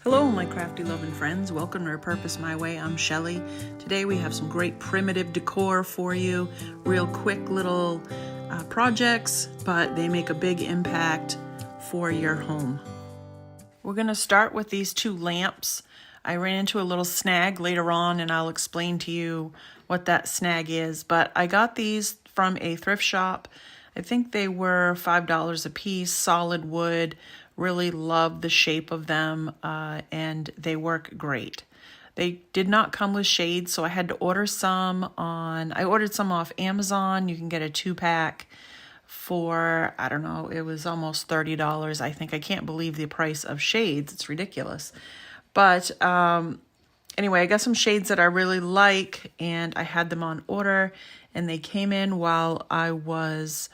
Hello, my crafty loving friends. Welcome to Repurpose My Way. I'm Shelly. Today we have some great primitive decor for you. Real quick little projects, but they make a big impact for your home. We're going to start with these two lamps. I ran into a little snag later on, and I'll explain to you what that snag is. But I got these from a thrift shop. I think they were $5 a piece, solid wood. Really love the shape of them, and they work great. They did not come with shades, so I had to order some I ordered some off Amazon. You can get a 2-pack for, I don't know, it was almost $30, I think. I can't believe the price of shades. It's ridiculous. But anyway, I got some shades that I really like, and I had them on order, and they came in while I was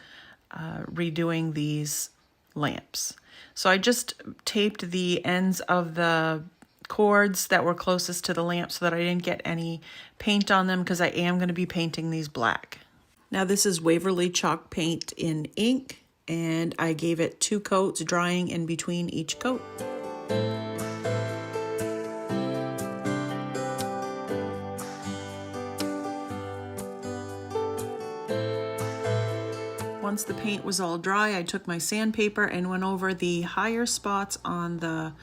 redoing these lamps. So I just taped the ends of the cords that were closest to the lamp so that I didn't get any paint on them, because I am going to be painting these black. Now this is Waverly chalk paint in ink, and I gave it 2 coats, drying in between each coat. Once the paint was all dry, I took my sandpaper and went over the higher spots on the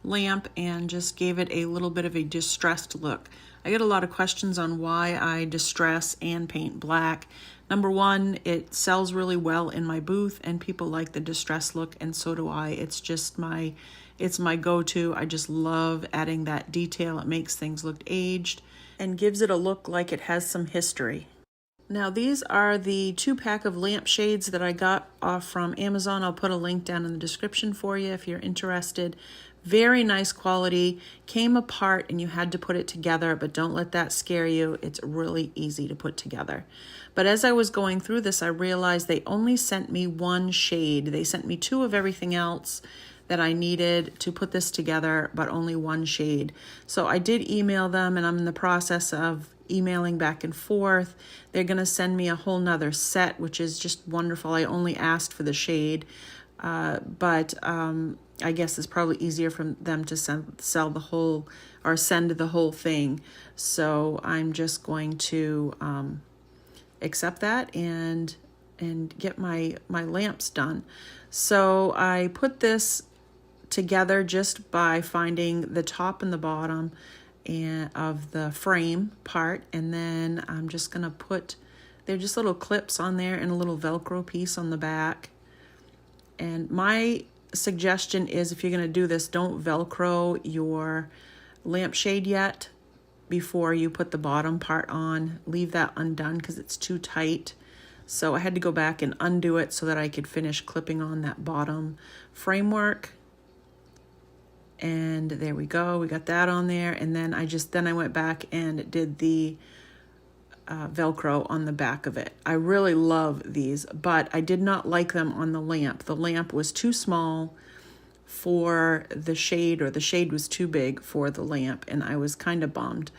lamp and just gave it a little bit of a distressed look. I get a lot of questions on why I distress and paint black. Number one, it sells really well in my booth and people like the distressed look, and so do I. It's my go-to. I just love adding that detail. It makes things look aged and gives it a look like it has some history. Now these are the 2-pack of lampshades that I got off from Amazon. I'll put a link down in the description for you if you're interested. Very nice quality. Came apart and you had to put it together, but don't let that scare you. It's really easy to put together. But as I was going through this, I realized they only sent me 1 shade. They sent me 2 of everything else that I needed to put this together, but only 1 shade. So I did email them, and I'm in the process of emailing back and forth. They're going to send me a whole nother set, which is just wonderful. I only asked for the shade, but I guess it's probably easier for them to send the whole thing. So I'm just going to accept that and get my lamps done. So I put this together just by finding the top and the bottom of the frame part, and then I'm just gonna they're just little clips on there and a little Velcro piece on the back. And my suggestion is, if you're gonna do this, don't Velcro your lampshade yet before you put the bottom part on. Leave that undone because it's too tight. So I had to go back and undo it so that I could finish clipping on that bottom framework. And there we go, we got that on there. And then I went back and did the Velcro on the back of it. I really love these, but I did not like them on the lamp. The lamp was too small for the shade, or the shade was too big for the lamp, and I was kind of bummed.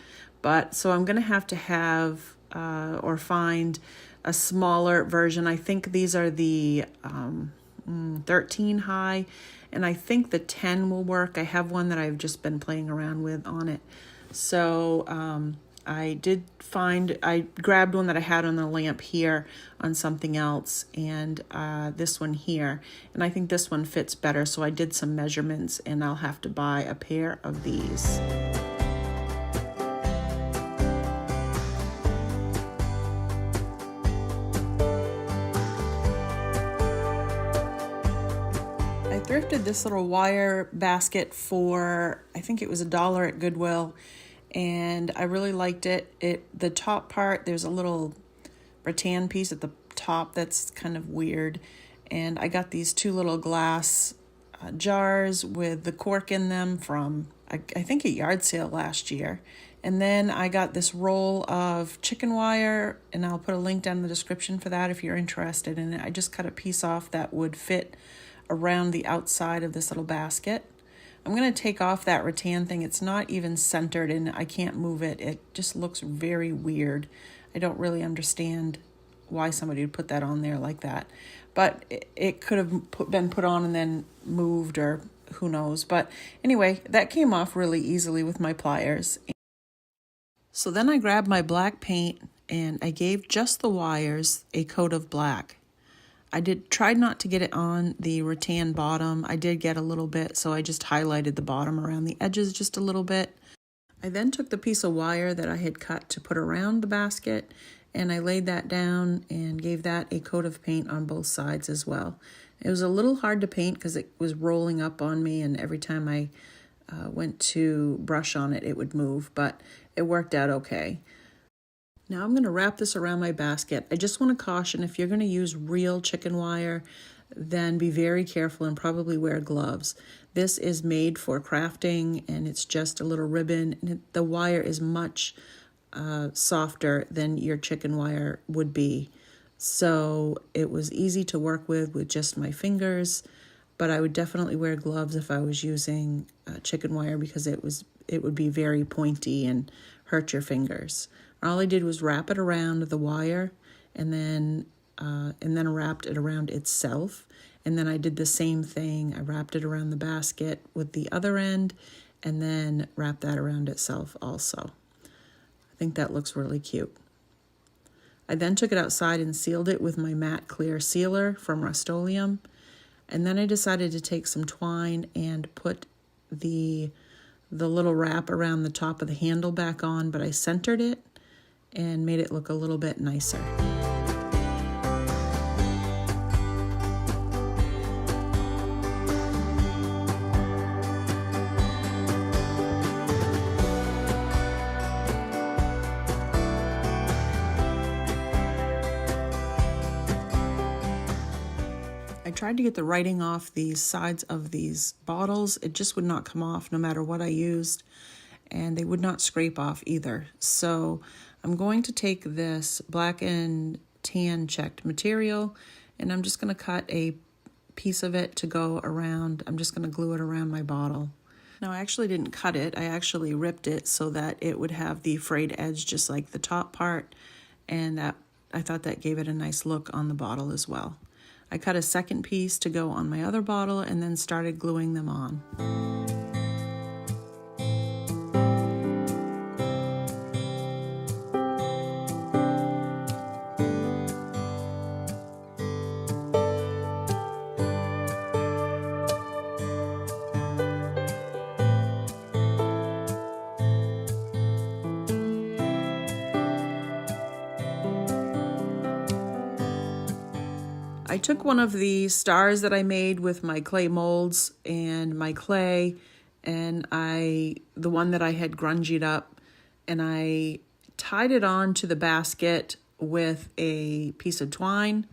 But so I'm gonna have to have or find a smaller version. I think these are the 13 high, and I think the 10 will work. I have one that I've just been playing around with on it. So I grabbed one that I had on the lamp here on something else, and this one here, and I think this one fits better. So I did some measurements, and I'll have to buy a pair of these. I thrifted this little wire basket for, I think it was $1 at Goodwill, and I really liked it. The top part, there's a little rattan piece at the top that's kind of weird, and I got these 2 little glass jars with the cork in them from, I think, a yard sale last year. And then I got this roll of chicken wire, and I'll put a link down in the description for that if you're interested in it. I just cut a piece off that would fit around the outside of this little basket. I'm going to take off that rattan thing. It's not even centered, and I can't move it. It just looks very weird. I don't really understand why somebody would put that on there like that. but it could have been put on and then moved, or who knows. But anyway, that came off really easily with my pliers. So then I grabbed my black paint and I gave just the wires a coat of black. I tried not to get it on the rattan bottom. I did get a little bit, so I just highlighted the bottom around the edges just a little bit. I then took the piece of wire that I had cut to put around the basket, and I laid that down and gave that a coat of paint on both sides as well. It was a little hard to paint because it was rolling up on me, and every time I went to brush on it, it would move, but it worked out okay. Now I'm going to wrap this around my basket. I just want to caution, if you're going to use real chicken wire, then be very careful and probably wear gloves. This is made for crafting, and it's just a little ribbon, and the wire is much softer than your chicken wire would be. So it was easy to work with just my fingers, but I would definitely wear gloves if I was using chicken wire, because it would be very pointy and hurt your fingers. All I did was wrap it around the wire, and then wrapped it around itself. And then I did the same thing. I wrapped it around the basket with the other end, and then wrapped that around itself also. I think that looks really cute. I then took it outside and sealed it with my matte clear sealer from Rust-Oleum. And then I decided to take some twine and put the little wrap around the top of the handle back on, but I centered it and made it look a little bit nicer. I tried to get the writing off the sides of these bottles. It just would not come off no matter what I used, and they would not scrape off either. So I'm going to take this black and tan checked material, and I'm just going to cut a piece of it to go around. I'm just going to glue it around my bottle. Now, I actually didn't cut it. I actually ripped it so that it would have the frayed edge just like the top part, and I thought that gave it a nice look on the bottle as well. I cut a second piece to go on my other bottle and then started gluing them on. I took one of the stars that I made with my clay molds and my clay, and the one that I had grungied up, and I tied it on to the basket with a piece of twine,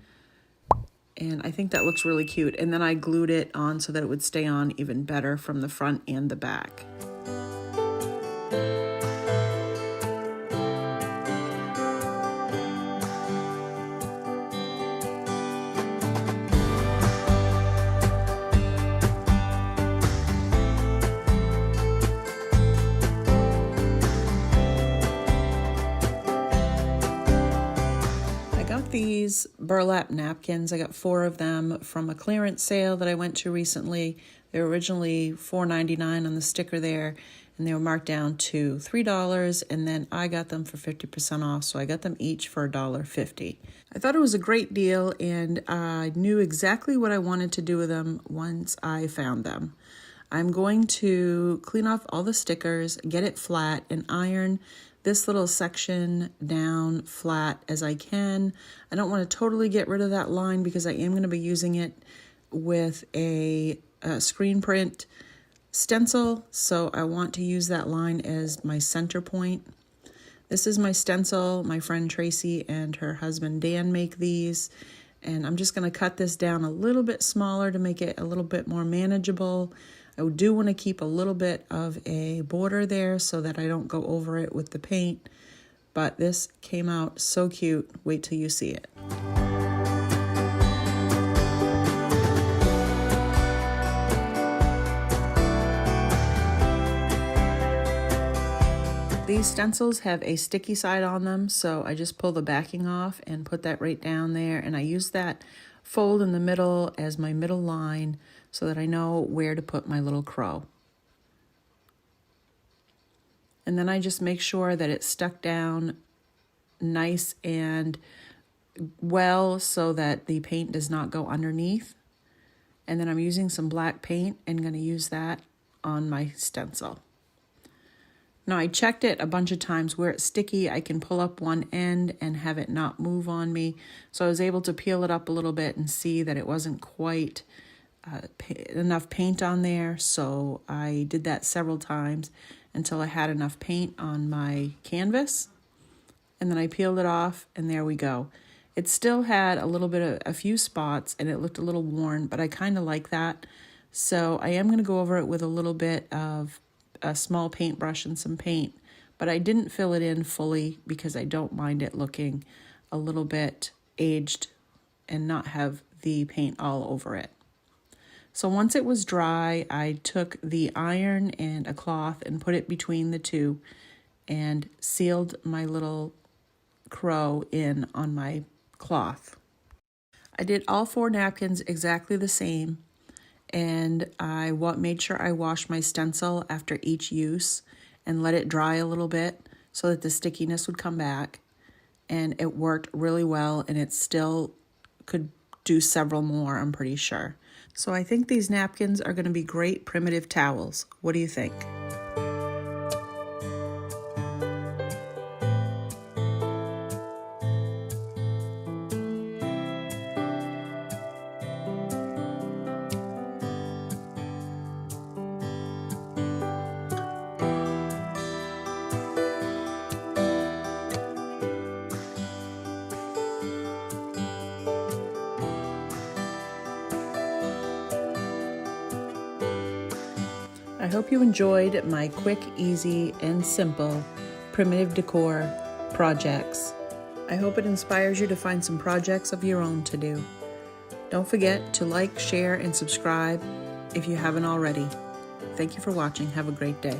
and I think that looks really cute. And then I glued it on so that it would stay on even better from the front and the back. These burlap napkins, I got 4 of them from a clearance sale that I went to recently. They were originally $4.99 on the sticker there, and they were marked down to $3, and then I got them for 50% off, so I got them each for $1.50. I thought it was a great deal, and I knew exactly what I wanted to do with them once I found them. I'm going to clean off all the stickers, get it flat, and iron this little section down flat as I can. I don't want to totally get rid of that line because I am going to be using it with a screen print stencil, so I want to use that line as my center point. This is my stencil. My friend Tracy and her husband Dan make these, and I'm just going to cut this down a little bit smaller to make it a little bit more manageable. I do want to keep a little bit of a border there so that I don't go over it with the paint, but this came out so cute. Wait till you see it. These stencils have a sticky side on them, so I just pull the backing off and put that right down there, and I use that fold in the middle as my middle line so that I know where to put my little crow. And then I just make sure that it's stuck down nice and well so that the paint does not go underneath. And then I'm using some black paint and going to use that on my stencil. Now I checked it a bunch of times. Where it's sticky, I can pull up one end and have it not move on me. So I was able to peel it up a little bit and see that it wasn't quite enough paint on there. So I did that several times until I had enough paint on my canvas. And then I peeled it off, and there we go. It still had a little bit of a few spots, and it looked a little worn, but I kind of like that. So I am going to go over it with a little bit of a small paintbrush and some paint, but I didn't fill it in fully because I don't mind it looking a little bit aged and not have the paint all over it. So once it was dry, I took the iron and a cloth and put it between the two and sealed my little crow in on my cloth. I did all 4 napkins exactly the same, and I made sure I washed my stencil after each use and let it dry a little bit so that the stickiness would come back, and it worked really well, and it still could do several more, I'm pretty sure. So I think these napkins are going to be great primitive towels. What do you think? I hope you enjoyed my quick, easy, and simple primitive decor projects. I hope it inspires you to find some projects of your own to do. Don't forget to like, share, and subscribe if you haven't already. Thank you for watching. Have a great day.